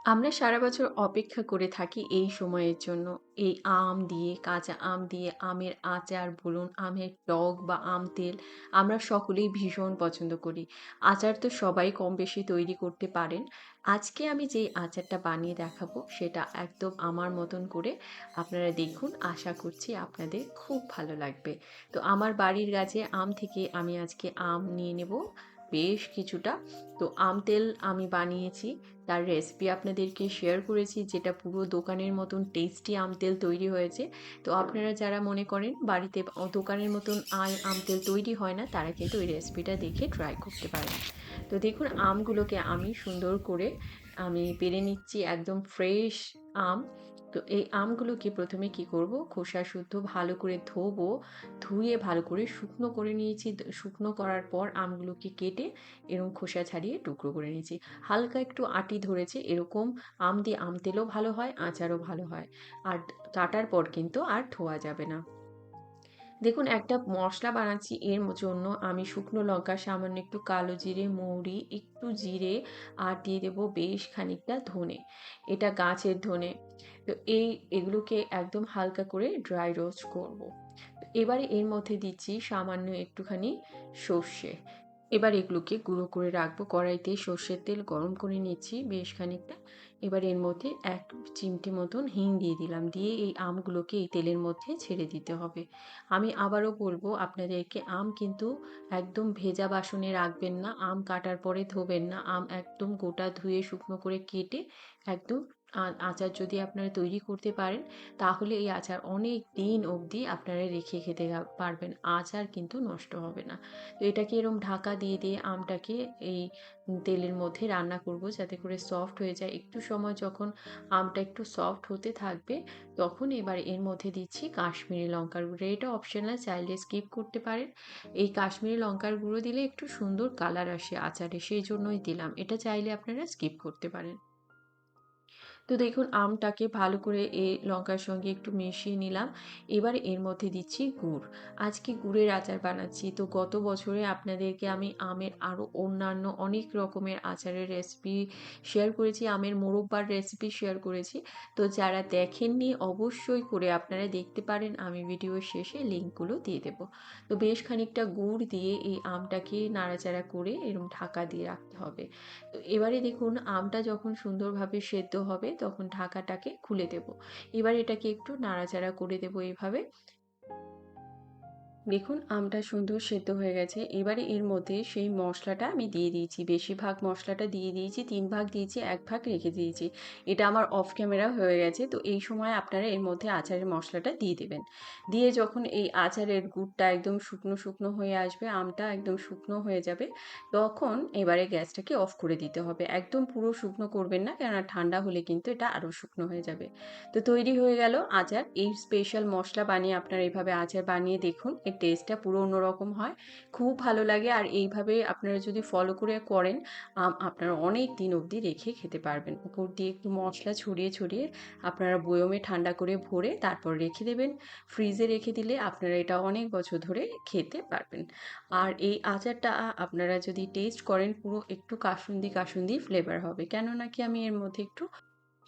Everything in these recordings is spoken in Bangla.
আমরা সারা বছর অপেক্ষা করে থাকি এই সময়ের জন্য। এই আম দিয়ে, কাঁচা আম দিয়ে আমের আচার বলুন, আমের টক বা আম তেল আমরা সকলেই ভীষণ পছন্দ করি। আচার তো সবাই কম-বেশি তৈরি করতে পারেন। আজকে আমি যেই আচারটা বানিয়ে দেখাবো সেটা একদম আমার মতন করে আপনারা দেখুন। আশা করছি আপনাদের খুব ভালো লাগবে। তো আমার বাড়ির গাছে আম থেকে আমি আজকে আম নিয়ে নেব বেশ কিছুটা। তো আম তেল আমি বানিয়েছি। তার রেসিপি আপনাদেরকে শেয়ার করেছি যেটা পুরো দোকানের মতন টেস্টি আম তেল তৈরি হয়েছে। তো আপনারা যারা মনে করেন বাড়িতে দোকানের মতন আম তেল তৈরি হয় না তারা কিন্তু ওই রেসিপিটা দেখে ট্রাই করতে পারেন। তো দেখুন আমগুলোকে আমি সুন্দর করে আমি পেড়ে নিচ্ছি একদম ফ্রেশ আম। তো এই আমগুলোকে প্রথমে কি করব খোসা শুদ্ধ ভালো করে ধোবো, ধুয়ে ভালো করে শুকনো করে নিয়েছি। শুকনো করার পর আমগুলোকে কেটে এরকম খোসা ছাড়িয়ে টুকরো করে নিয়েছি। হালকা একটু আঁটি ধরেছে এরকম আম দিয়ে আম তেলও ভালো হয়, আচারও ভালো হয়। আর কাটার পর কিন্তু আর ধোয়া যাবে না। দেখুন একটা মসলা বানাচ্ছি এর জন্য আমি শুকনো লঙ্কা, সামান্য একটু কালো জিরে, মৌরি, একটু জিরে আর দিয়ে দেবো বেশ খানিকটা ধনে। এটা গাছের ধনে। তো এগুলোকে একদম হালকা করে ড্রাই রোস্ট করব। এবারে এর মধ্যে দিচ্ছি সামান্য একটুখানি সর্ষে। এবার এগুলোকে গুঁড়ো করে রাখবো কড়াইতে সর্ষের তেল গরম করে নিচ্ছি বেশ খানিকটা। এবার এর মধ্যে এক চিমটে মতন হিং দিয়ে দিলাম, দিয়ে এই আমগুলোকে এই তেলের মধ্যে ছেড়ে দিতে হবে। আমি আবারও বলবো আপনাদেরকে আম কিন্তু একদম ভেজা বাসনে রাখবেন না, আম কাটার পরে ধোবেন না, আম একদম গোটা ধুয়ে শুকনো করে কেটে একদম আচার যদি আপনারা তৈরি করতে পারেন তাহলে এই আচার অনেক দিন অবধি আপনারা রেখে খেতে পারবেন, আচার কিন্তু নষ্ট হবে না। তো এটাকে এরকম ঢাকা দিয়ে দিয়ে আমটাকে এই তেলের মধ্যে রান্না করব যাতে করে সফট হয়ে যায়। একটু সময় যখন আমটা একটু সফট হতে থাকবে তখন এবার এর মধ্যে দিচ্ছি কাশ্মীরি লঙ্কার গুঁড়ো। এটা অপশনাল, চাইলে স্কিপ করতে পারেন। এই কাশ্মীরি লঙ্কার গুঁড়ো দিলে একটু সুন্দর কালার আসে আচারে, সেই জন্যই দিলাম। এটা চাইলে আপনারা স্কিপ করতে পারেন। তো দেখুন আমটাকে ভালো করে লঙ্কার সঙ্গে একটু মিশিয়ে নিলাম। এবার এর মধ্যে দিচ্ছি গুড়। আজকে গুড়ের আচার বানাচ্ছি। তো গত বছরে আপনাদেরকে আমি আমের আরও অন্যান্য অনেক রকমের আচারের রেসিপি শেয়ার করেছি। আমের মোরব্বার রেসিপি শেয়ার করেছি। তো যারা দেখেননি অবশ্যই করে আপনারা দেখতে পারেন। আমি ভিডিওর শেষে লিঙ্কগুলো দিয়ে দেব। তো বেশ খানিকটা গুড় দিয়ে এই আমটাকে নাড়াচাড়া করে এরকম ঢাকা দিয়ে রাখতে হবে। তো এবারে দেখুন আমটা যখন সুন্দরভাবে সেদ্ধ হবে তখন ঢাকাটাকে খুলে দেব। এবার এটাকে একটু নাড়াচাড়া করে দেব এইভাবে। দেখুন আমটা সুন্দর সেদ্ধ হয়ে গেছে। এবারে এর মধ্যে সেই মশলাটা আমি দিয়ে দিয়েছি। বেশিরভাগ মশলাটা দিয়ে দিয়েছি, ৩ ভাগ দিয়েছি, ১ ভাগ রেখে দিয়েছি। এটা আমার অফ ক্যামেরা হয়ে গেছে। তো এই সময় আপনারা এর মধ্যে আচারের মশলাটা দিয়ে দেবেন। দিয়ে যখন এই আচারের গুড়টা একদম শুকনো শুকনো হয়ে আসবে, আমটা একদম শুকনো হয়ে যাবে, তখন এবারে গ্যাসটাকে অফ করে দিতে হবে। একদম পুরো শুকনো করবেন না, কেননা ঠান্ডা হলে কিন্তু এটা আরও শুকনো হয়ে যাবে। তো তৈরি হয়ে গেল আচার। এই স্পেশাল মশলা বানিয়ে আপনারা এইভাবে আচার বানিয়ে দেখুন, এর টেস্টটা পুরো অন্যরকম হয়, খুব ভালো লাগে। আর এইভাবে আপনারা যদি ফলো করে করেন আপনারা অনেক দিন অবধি রেখে খেতে পারবেন। উপর দিয়ে একটু মশলা ছড়িয়ে ছড়িয়ে আপনারা বয়মে ঠান্ডা করে ভরে তারপর রেখে দেবেন। ফ্রিজে রেখে দিলে আপনারা এটা অনেক বছর ধরে খেতে পারবেন। আর এই আচারটা আপনারা যদি টেস্ট করেন পুরো একটু কাসুন্দি কাসুন্দি ফ্লেভার হবে, কেননা কি আমি এর মধ্যে একটু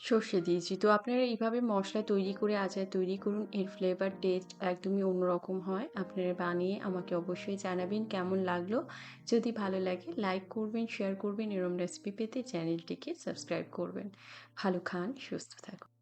সর্ষে দিয়েছি। তো আপনারা এইভাবে মশলা তৈরি করে আচার তৈরি করুন। এর ফ্লেভার টেস্ট একদমই অন্যরকম হয়। আপনারা বানিয়ে আমাকে অবশ্যই জানাবেন কেমন লাগলো। যদি ভালো লাগে লাইক করবেন, শেয়ার করবেন। এরকম রেসিপি পেতে চ্যানেলটিকে সাবস্ক্রাইব করবেন। ভালো খান, সুস্থ থাকুন।